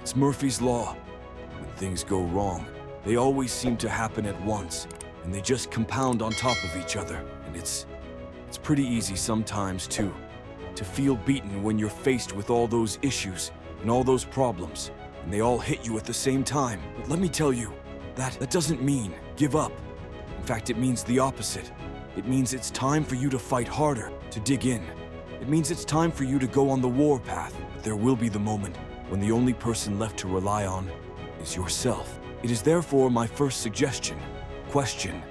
It's Murphy's Law. When things go wrong, they always seem to happen at once, and they just compound on top of each other. And it's pretty easy sometimes to feel beaten when you're faced with all those issues and all those problems, and they all hit you at the same time. But let me tell you, that doesn't mean give up. In fact, it means the opposite. It means it's time for you to fight harder, to dig in. It means it's time for you to go on the war path. But there will be the moment when the only person left to rely on is yourself. It is therefore my first suggestion: question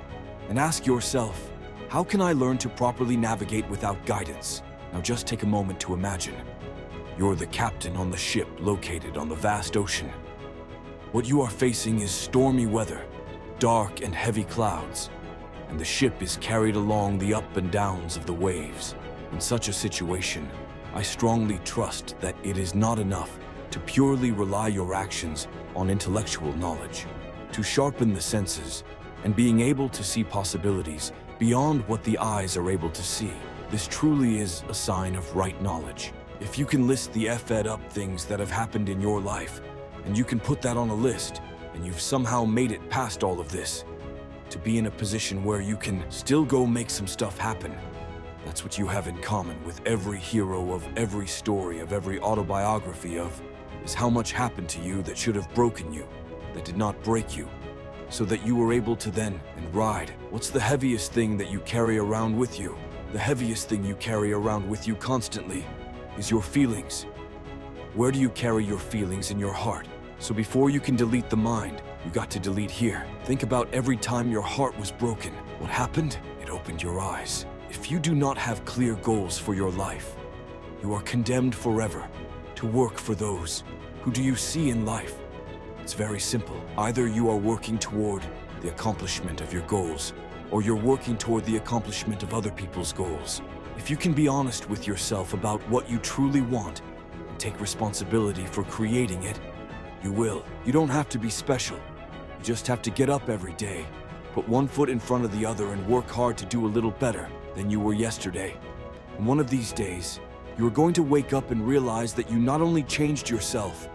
and ask yourself, how can I learn to properly navigate without guidance? Now just take a moment to imagine. You're the captain on the ship located on the vast ocean. What you are facing is stormy weather, dark and heavy clouds, and the ship is carried along the up and downs of the waves. In such a situation, I strongly trust that it is not enough to purely rely your actions on intellectual knowledge, to sharpen the senses and being able to see possibilities beyond what the eyes are able to see. This truly is a sign of right knowledge. If you can list the effed up things that have happened in your life, and you can put that on a list, and you've somehow made it past all of this, to be in a position where you can still go make some stuff happen, that's what you have in common with every hero of every story, of every autobiography of, is how much happened to you that should have broken you, that did not break you, so that you were able to then and ride. What's the heaviest thing that you carry around with you? The heaviest thing you carry around with you constantly is your feelings. Where do you carry your feelings in your heart? So before you can delete the mind, you got to delete here. Think about every time your heart was broken. What happened? It opened your eyes. If you do not have clear goals for your life, you are condemned forever to work for those. Who do you see in life? It's very simple. Either you are working toward the accomplishment of your goals, or you're working toward the accomplishment of other people's goals. If you can be honest with yourself about what you truly want and take responsibility for creating it, you will. You don't have to be special. You just have to get up every day, put one foot in front of the other, and work hard to do a little better than you were yesterday. And one of these days, you are going to wake up and realize that you not only changed yourself,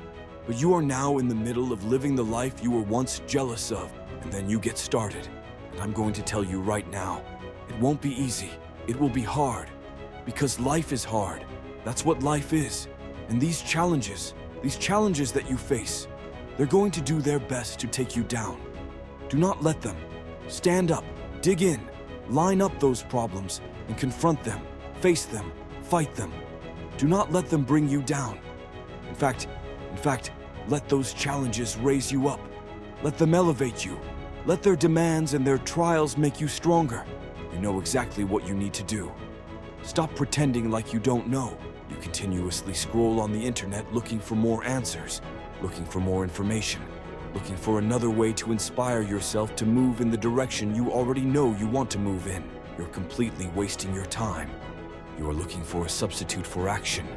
but you are now in the middle of living the life you were once jealous of. And then you get started. And I'm going to tell you right now, it won't be easy. It will be hard. Because life is hard. That's what life is. And these challenges that you face, they're going to do their best to take you down. Do not let them. Stand up, dig in, line up those problems, and confront them, face them, fight them. Do not let them bring you down. In fact, let those challenges raise you up. Let them elevate you. Let their demands and their trials make you stronger. You know exactly what you need to do. Stop pretending like you don't know. You continuously scroll on the internet looking for more answers, looking for more information, looking for another way to inspire yourself to move in the direction you already know you want to move in. You're completely wasting your time. You are looking for a substitute for action.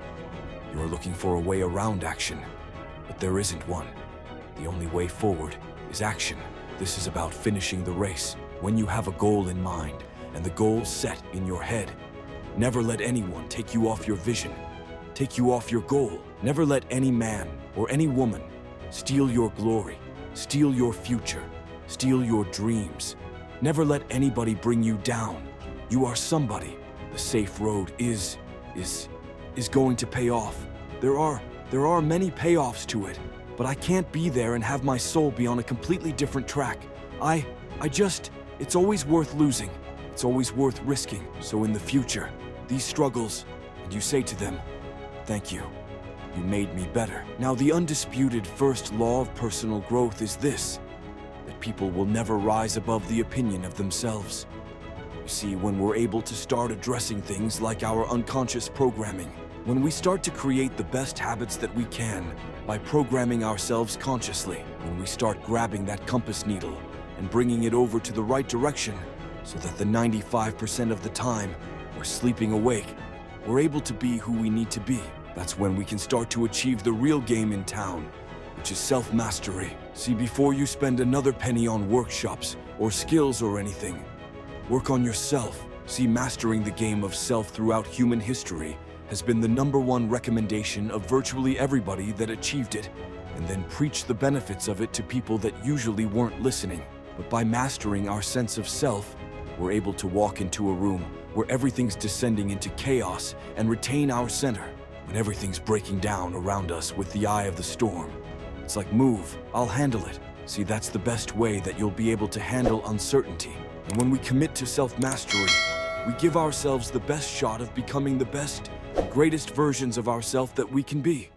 You are looking for a way around action. But there isn't one. The only way forward is action. This is about finishing the race. When you have a goal in mind and the goal set in your head, never let anyone take you off your vision, take you off your goal. Never let any man or any woman steal your glory, steal your future, steal your dreams. Never let anybody bring you down. You are somebody. The safe road is going to pay off. There are many payoffs to it, but I can't be there and have my soul be on a completely different track. It's always worth losing. It's always worth risking. So in the future, these struggles, and you say to them, thank you. You made me better. Now, the undisputed first law of personal growth is this, that people will never rise above the opinion of themselves. You see, when we're able to start addressing things like our unconscious programming, when we start to create the best habits that we can by programming ourselves consciously, when we start grabbing that compass needle and bringing it over to the right direction so that the 95% of the time we're sleeping awake, we're able to be who we need to be. That's when we can start to achieve the real game in town, which is self-mastery. See, before you spend another penny on workshops or skills or anything, work on yourself. See, mastering the game of self throughout human history has been the #1 recommendation of virtually everybody that achieved it and then preach the benefits of it to people that usually weren't listening. But by mastering our sense of self, we're able to walk into a room where everything's descending into chaos and retain our center when everything's breaking down around us with the eye of the storm. It's like, move, I'll handle it. See, that's the best way that you'll be able to handle uncertainty. And when we commit to self-mastery, we give ourselves the best shot of becoming the best and greatest versions of ourselves that we can be.